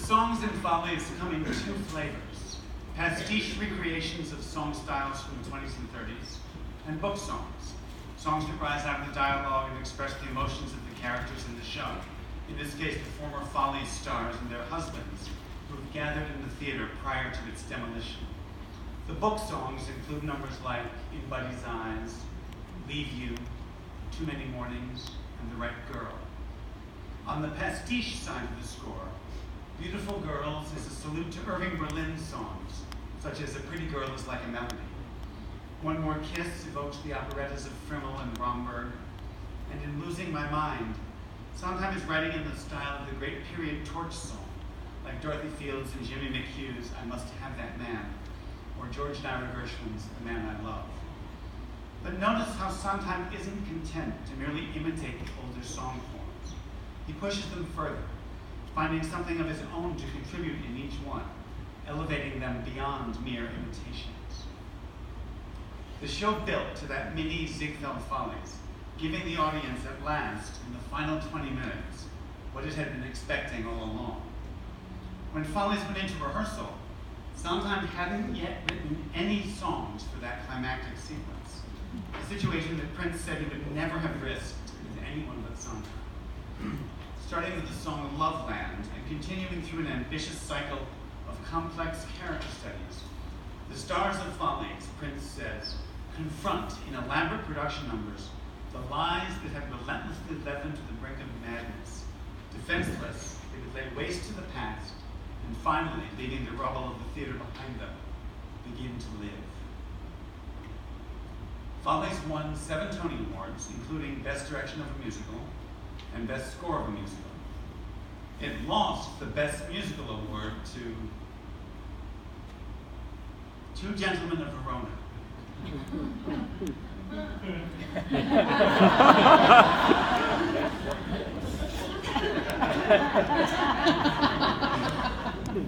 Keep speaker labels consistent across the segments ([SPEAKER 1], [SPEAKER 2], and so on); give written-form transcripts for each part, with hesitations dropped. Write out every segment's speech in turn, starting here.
[SPEAKER 1] Songs and Follies come in two flavors: pastiche recreations of song styles from the 20s and 30s, and book songs, songs that rise out of the dialogue and express the emotions of the characters in the show. In this case, the former Follies stars and their husbands, who have gathered in the theater prior to its demolition. The book songs include numbers like In Buddy's Eyes, Leave You, Too Many Mornings, and The Right Girl. On the pastiche side of the score, Beautiful Girls is a salute to Irving Berlin's songs, such as A Pretty Girl is Like a Melody. One More Kiss evokes the operettas of Frimmel and Romberg, and in Losing My Mind, Sondheim is writing in the style of the great period torch song, like Dorothy Fields and Jimmy McHugh's I Must Have That Man, or George Nyra Gershwin's The Man I Love. But notice how Sondheim isn't content to merely imitate the older song forms. He pushes them further, finding something of his own to contribute in each one, elevating them beyond mere imitations. The show built to that mini Ziegfeld Follies, giving the audience at last, in the final 20 minutes, what it had been expecting all along. When Follies went into rehearsal, Sondheim hadn't yet written any songs for that climactic sequence, a situation that Prince said he would never have risked with anyone but Sondheim. Starting with the song Loveland and continuing through an ambitious cycle of complex character studies, the stars of Follies, Prince says, confront in elaborate production numbers the lies that had relentlessly led them to the brink of madness. Defenseless, they would lay waste to the past, and finally, leaving the rubble of the theater behind them, begin to live. Follies won 7 Tony Awards, including Best Direction of a Musical and Best Score of a Musical. It lost the Best Musical Award to Two Gentlemen of Verona.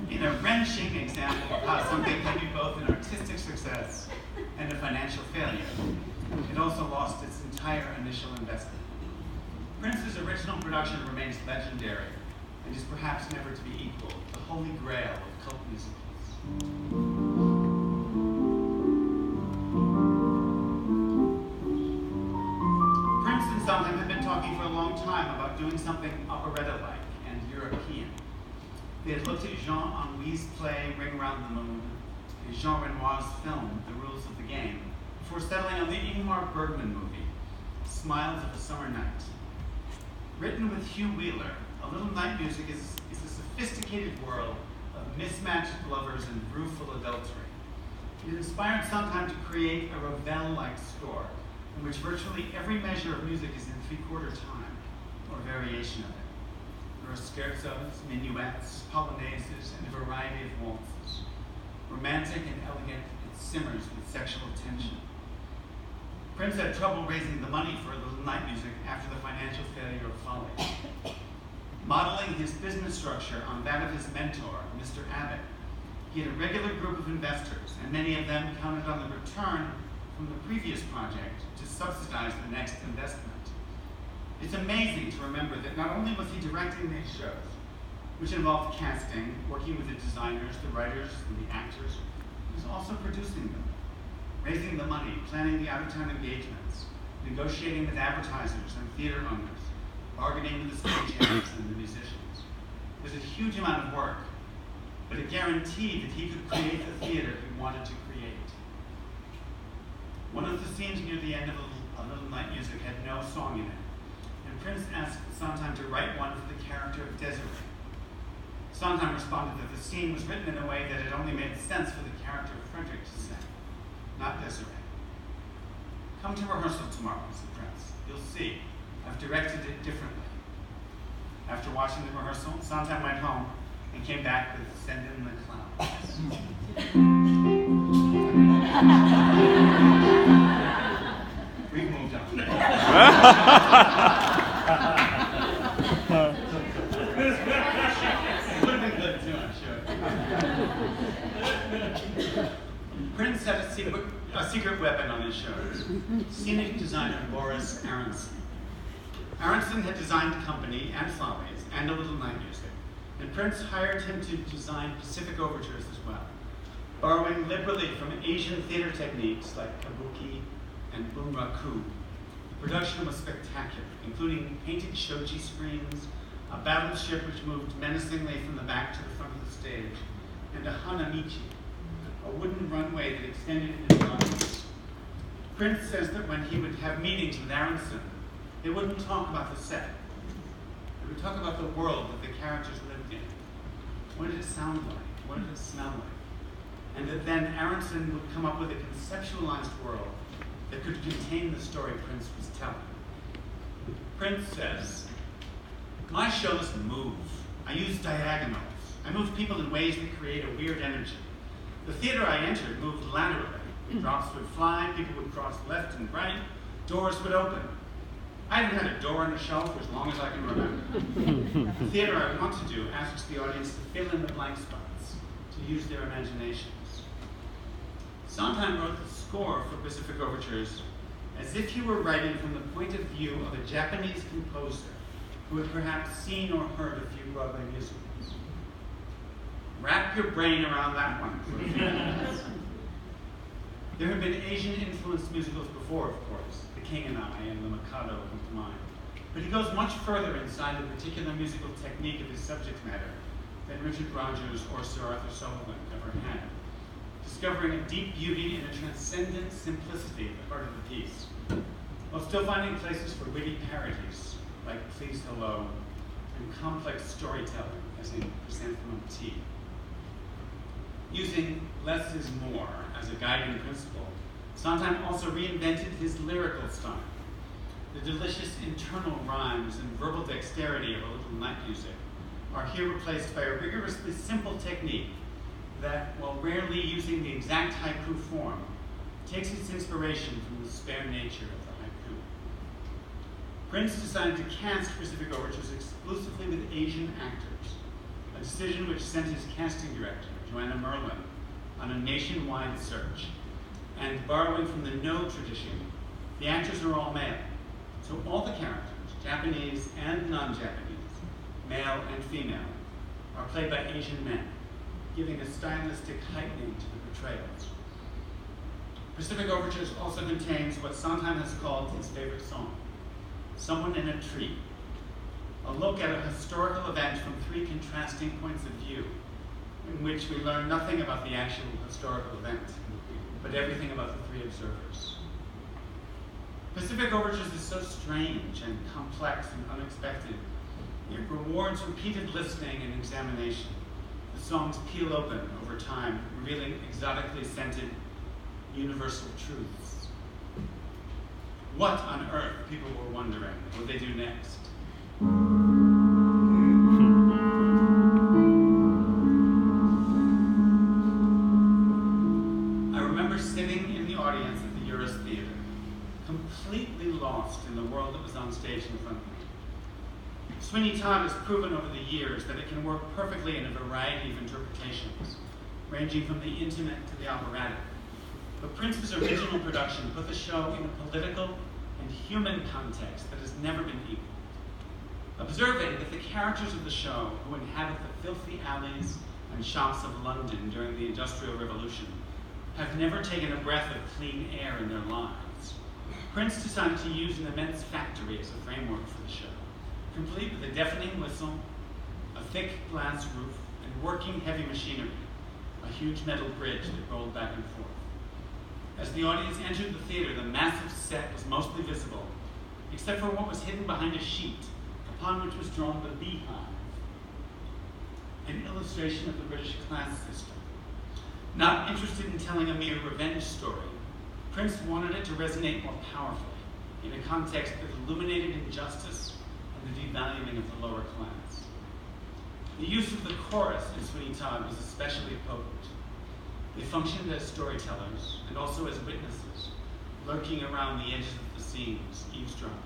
[SPEAKER 1] In a wrenching example of how something can be both an artistic success and a financial failure, it also lost its entire initial investment. Prince's original production remains legendary and is perhaps never to be equaled, the holy grail of cult musicals. Sondheim had been talking for a long time about doing something operetta-like and European. They had looked at Jean-Henri's play Ring Round the Moon and Jean Renoir's film The Rules of the Game before settling on the Ingmar Bergman movie, Smiles of a Summer Night. Written with Hugh Wheeler, A Little Night Music is a sophisticated world of mismatched lovers and rueful adultery. It inspired Sondheim to create a Ravel-like score, in which virtually every measure of music is in 3/4 time, or variation of it. There are scherzos, minuets, polonaises, and a variety of waltzes. Romantic and elegant, it simmers with sexual tension. Prince had trouble raising the money for A Little Night Music after the financial failure of Follies. Modeling his business structure on that of his mentor, Mr. Abbott, he had a regular group of investors, and many of them counted on the return from the previous project to subsidize the next investment. It's amazing to remember that not only was he directing these shows, which involved casting, working with the designers, the writers, and the actors, he was also producing them, raising the money, planning the out-of-town engagements, negotiating with advertisers and theater owners, bargaining with the stagehands and the musicians. It was a huge amount of work, but it guaranteed that he could create the theater he wanted to create. One of the scenes near the end of A Little Night Music had no song in it, and Prince asked Sondheim to write one for the character of Desiree. Sondheim responded that the scene was written in a way that it only made sense for the character of Frederick to sing, not Desiree. Come to rehearsal tomorrow, said Prince. You'll see, I've directed it differently. After watching the rehearsal, Sondheim went home and came back with Send in the Clowns. We've moved on. It would have been good too, I'm sure. Prince had a secret weapon on his shows, scenic designer Boris Aronson. Aronson had designed the company and Follies and A Little Night Music, and Prince hired him to design Pacific overtures as well, borrowing liberally from Asian theater techniques like kabuki and bunraku. The production was spectacular, including painted shoji screens, a battleship which moved menacingly from the back to the front of the stage, and a hanamichi, a wooden runway that extended into lines. Prince says that when he would have meetings with Aronson, they wouldn't talk about the set. They would talk about the world that the characters lived in. What did it sound like? What did it smell like? And that then Aronson would come up with a conceptualized world that could contain the story Prince was telling. Prince says, "My shows move. I use diagonals. I move people in ways that create a weird energy. The theater I entered moved laterally. Drops would fly, people would cross left and right, doors would open. I haven't had a door on a shelf for as long as I can remember. The theater I want to do asks the audience to fill in the blank spots, to use their imaginations." Sondheim wrote the score for Pacific Overtures as if he were writing from the point of view of a Japanese composer who had perhaps seen or heard a few Broadway musicals. Wrap your brain around that one for a few minutes. There have been Asian-influenced musicals before, of course, The King and I and The Mikado come to mind. But he goes much further inside the particular musical technique of his subject matter than Richard Rodgers or Sir Arthur Sullivan ever had, discovering a deep beauty and a transcendent simplicity at the heart of the piece, while still finding places for witty parodies, like Please Hello, and complex storytelling, as in Chrysanthemum Tea. Using less is more as a guiding principle, Sondheim also reinvented his lyrical style. The delicious internal rhymes and verbal dexterity of A Little Night Music are here replaced by a rigorously simple technique that, while rarely using the exact haiku form, takes its inspiration from the spare nature of the haiku. Prince decided to cast Pacific Overtures exclusively with Asian actors, a decision which sent his casting director, Joanna Merlin, on a nationwide search. And borrowing from the No tradition, the actors are all male. So all the characters, Japanese and non-Japanese, male and female, are played by Asian men, giving a stylistic heightening to the portrayals. Pacific Overtures also contains what Sondheim has called his favorite song, Someone in a Tree, a look at a historical event from three contrasting points of view, in which we learn nothing about the actual historical event, but everything about the three observers. Pacific Overtures is so strange and complex and unexpected. It rewards repeated listening and examination. The songs peel open over time, revealing exotically scented universal truths. What on earth, people were wondering, would they do next? I remember sitting in the audience at the Uris Theater, completely lost in the world that was on stage in front of me. Sweeney Todd has proven over the years that it can work perfectly in a variety of interpretations, ranging from the intimate to the operatic. But Prince's original production put the show in a political and human context that has never been equaled. Observing that the characters of the show, who inhabit the filthy alleys and shops of London during the Industrial Revolution, have never taken a breath of clean air in their lives, Prince decided to use an immense factory as a framework for the show, complete with a deafening whistle, a thick glass roof, and working heavy machinery, a huge metal bridge that rolled back and forth. As the audience entered the theater, the massive set was mostly visible, except for what was hidden behind a sheet, upon which was drawn the beehive, an illustration of the British class system. Not interested in telling a mere revenge story, Prince wanted it to resonate more powerfully in a context that illuminated injustice and the devaluing of the lower class. The use of the chorus in Sweeney Todd was especially potent. They functioned as storytellers and also as witnesses, lurking around the edges of the scenes, eavesdropping.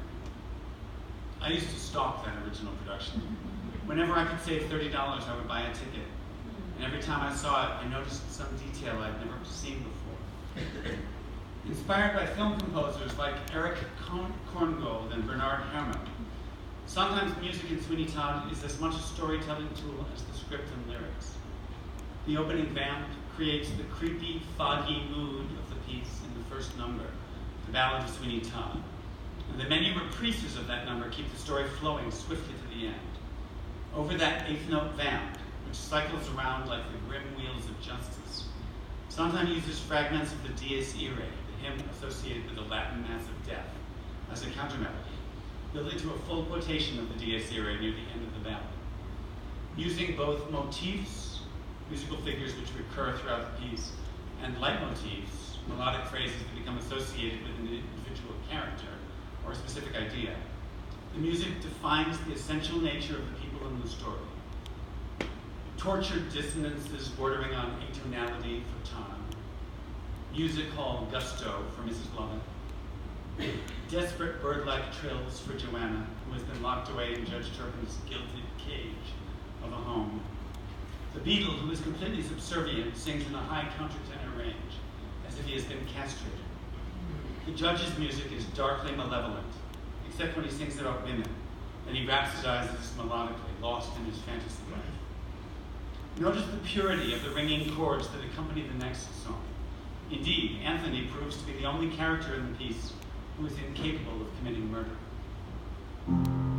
[SPEAKER 1] I used to stalk that original production. Whenever I could save $30, I would buy a ticket. And every time I saw it, I noticed some detail I'd never seen before. Inspired by film composers like Eric Korngold and Bernard Herrmann, Sometimes music in Sweeney Todd is as much a storytelling tool as the script and lyrics. The opening vamp creates the creepy, foggy mood of the piece in the first number, the Ballad of Sweeney Todd. And the many reprises of that number keep the story flowing swiftly to the end. Over that eighth note vamp, which cycles around like the grim wheels of justice, Sondheim uses fragments of the Dies Irae, the hymn associated with the Latin Mass of Death, as a countermelody, building to a full quotation of the Dies Irae near the end of the ballad. Using both motifs, musical figures which recur throughout the piece, and leitmotifs, melodic phrases that become associated with an individual character or a specific idea, the music defines the essential nature of the people in the story. Tortured dissonances bordering on atonality for Tom, music hall gusto for Mrs. Lovett, desperate bird-like trills for Joanna, who has been locked away in Judge Turpin's gilded cage of a home. The beetle, who is completely subservient, sings in a high countertenor range, as if he has been castrated. The judge's music is darkly malevolent, except when he sings about women, and he rhapsodizes melodically, lost in his fantasy life. Notice the purity of the ringing chords that accompany the next song. Indeed, Anthony proves to be the only character in the piece who is incapable of committing murder.